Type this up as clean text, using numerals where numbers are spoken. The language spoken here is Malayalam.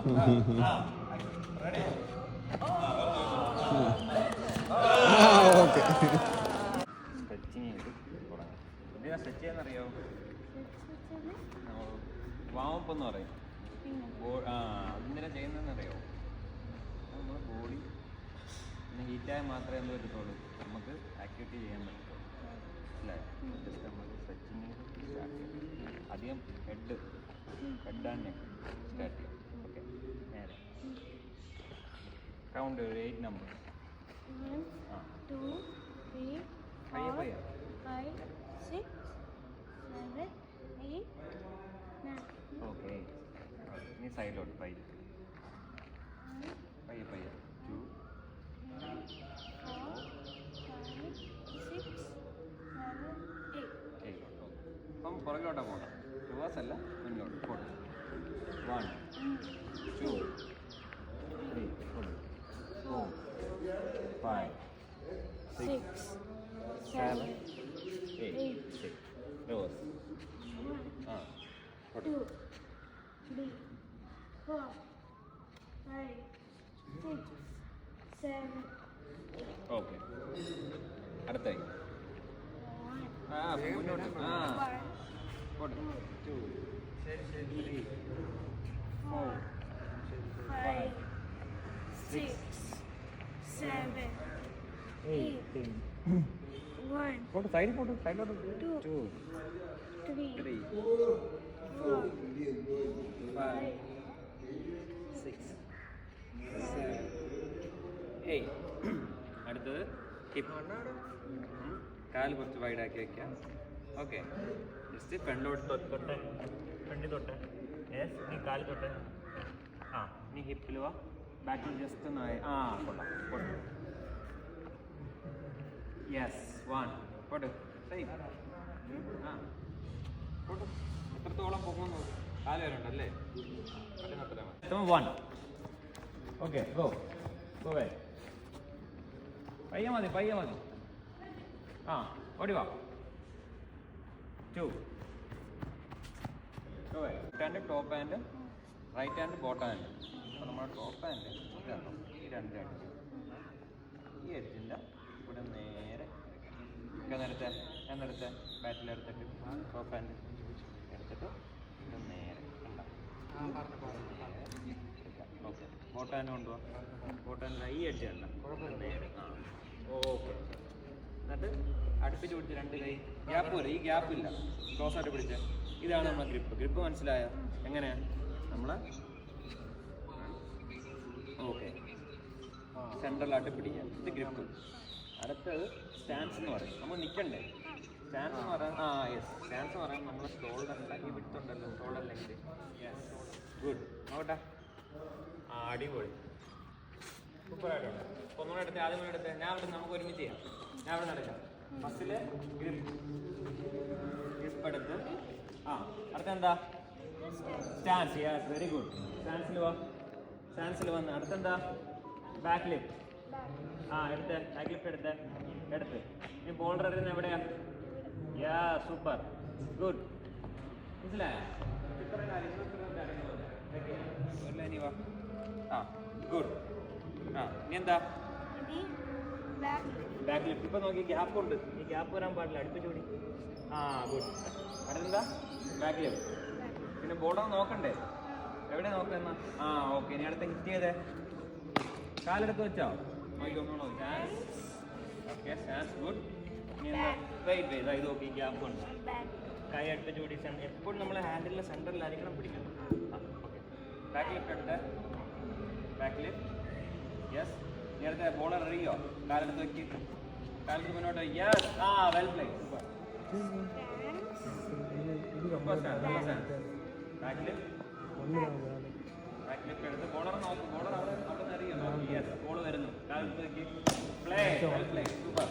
ഓക്കെ. സ്ട്രെച്ചിങ് ചെയ്ത് തുടങ്ങാം. എന്തിനാ സ്ട്രെച്ച് ചെയ്യാന്നറിയോ? വാമപ്പ് എന്ന് പറയും. എന്തിനാ ചെയ്യുന്നതെന്നറിയോ? നമ്മുടെ ബോഡി പിന്നെ ഹീറ്റായാൽ മാത്രമേ എന്ത് പറ്റത്തുള്ളൂ, നമുക്ക് ആക്ടിവിറ്റി ചെയ്യാൻ പറ്റത്തുള്ളൂ. അല്ലേ? ജസ്റ്റ് നമ്മൾ സ്ട്രെച്ചിങ് സ്റ്റാർട്ട് ചെയ്യാം. അധികം ഹെഡ് ആൻഡ് നെക്ക് സ്റ്റാർട്ട് ചെയ്യാം. ഓക്കെ, നേരെ കൗണ്ട് 8 നമ്പർ. പയ്യെ പയ്യെ. ഓക്കെ, ഇനി സൈഡിലോട്ട് പയ്യെ പയ്യെ പയ്യെ. 2 അപ്പം പുറകിലോട്ടാ പോകണം, റിവേഴ്സ് അല്ല, മുന്നോട്ട് പോകണം. 1 2 3 4 5 6 7 8 റിവേഴ്സ്. 2 3 4 5 6 7 ഓക്കെ, അടുത്തായി. മുന്നോട്ട്. 2 3 4 5 6 7 8 1 സൈഡിലോട്ട് 2 3 4 5 6 7 8. അടുത്തത് ഹിപ്പ്. കാല് കുറച്ച് വൈഡാക്കി വയ്ക്കാം. ഓക്കെ, ജസ്റ്റ് ഫ്രണ്ടിലോട്ട് തൊട്ടെ, ഫ്രണ്ടിൽ തൊട്ടെ. യെസ്, നീ കാല് തൊട്ടെ. നീ ഹിപ്പിൽ വാ, ബാക്കിൽ ജസ്റ്റ് ഒന്ന് കൊള്ളാം. Yes, 1 pot. സെയിം. പോട്ട്. എത്രത്തോളം പോകുന്നു? കാല് വരണ്ടല്ലേ? 1. ഓക്കെ, ഗോ വേ. പയ്യെ മതി. ഓടി വാ. 2 left hand top hand, right hand bottom hand. അപ്പോൾ നമ്മുടെ ടോപ്പ് ഹാൻഡ് ഇതാണോ, ഈ 2 എഡ്ജ്, ഈ എഡ്ജിൻ്റെ ഇവിടെ നേരെ ഞാൻ നേരത്തെ ബാറ്റിലെടുത്തിട്ട് ടോപ്പ് ഹാൻഡ് എടുത്തിട്ട് ഇത് നേരെ ഓക്കെ. ബോട്ടം ഹാൻഡ് കൊണ്ടുപോകാം. ബോട്ടം ഹാൻഡ് ഈ എഡ്ജ് അല്ല, നേരെ. ഓക്കെ, എന്നിട്ട് അടുപ്പിച്ച് പിടിച്ച് 2 കൈ ഗ്യാപ്പ് പോലെ. ഈ ഗ്യാപ്പില്ല, ക്ലോസ് ആയിട്ട് പിടിച്ച്. ഇതാണ് നമ്മളെ ഗ്രിപ്പ്. മനസ്സിലായോ? എങ്ങനെയാണ് നമ്മൾ ഓക്കെ സെൻട്രലായിട്ട് പിടിക്കുക. ഇത് ഗ്രിപ്പ്. അടുത്തത് സ്റ്റാൻസ് എന്ന് പറയും. നമ്മൾ നിൽക്കണ്ടേ? സ്റ്റാൻസ് എന്ന് പറയാൻ സ്റ്റാൻസ് എന്ന് പറയാൻ നമ്മൾ ഷോൾഡറിൻ്റെ ഈ വിട്ടുണ്ടല്ലോ, ഷോൾഡർ ലെങ്ത്. ഗുഡ്. നോക്കട്ടെ. അടിപൊളി, സൂപ്പറായിട്ടുണ്ട്. ഒന്നുകൂടെ എടുത്ത്, ആദ്യം എടുത്ത്. ഞാൻ അവിടെ നമുക്ക് ഒരുമിച്ച് ചെയ്യാം. ഞാൻ അവിടെ നടക്കാം. ഫസ്റ്റിൽ ഗ്രിപ്പ് എടുത്ത്. അടുത്ത എന്താ? സ്റ്റാൻസ്. Yes, very good. സ്റ്റാൻസിൽ വന്ന് അടുത്തെന്താ? Back lift. എടുത്ത്, ബാക്ക് ലിഫ്റ്റ് എടുത്ത്. ഈ ബോൾഡർ എറിയുന്നത് എവിടെയാ? Yeah, super, good. മനസ്സിലായോ? ഇത്രയും കാര്യങ്ങൾ വാ. ഗുഡ്. ഇനി എന്താ? Back lift. ഇപ്പൊ നോക്കി, ഗ്യാപ്പ് ഉണ്ട്. ഈ ഗ്യാപ്പ് വരാൻ പാടില്ല, അടുപ്പിച്ച് പിടി. ഗുഡ്. അടുത്തെന്താ? Back lift. പിന്നെ ബോർഡർ നോക്കണ്ടേ? എവിടെ നോക്കുന്ന? ഓക്കെ. ഇനി അടുത്ത് ഹിറ്റ് ചെയ്തേ. കാലെടുത്ത് വെച്ചോ? നോക്കി ഒന്നോളൂ. Okay, stance. ഗുഡ്. ഇനി എന്താ? വെയിറ്റ്. ഇത് നോക്കി, ഗ്യാപ്പ് ഉണ്ട്. കൈ അടുപ്പിച്ച് പിടി. എപ്പോഴും നമ്മൾ ഹാൻഡിലിൻ്റെ സെൻറ്ററിലായിരിക്കണം പിടിക്കുന്നത്. ഓക്കെ. ബാക്ക് ലിഫ്റ്റ് എടുത്ത്. Back lift. യെസ്. ഇനി അടുത്ത ബോളർ എറിയോ? കാലെടുത്ത് വെക്കി. കാലെടുത്ത് മുന്നോട്ട്. Yes. Well play. Super. Back lift എടുത്ത് ബോളർ നോക്കും. ബോളർ അവിടെ നിന്ന് അറിയാം. യെസ്, ബോൾ വരുന്നു. കാലെടുത്ത് വെക്കി. പ്ലേ. Well play. സൂപ്പർ.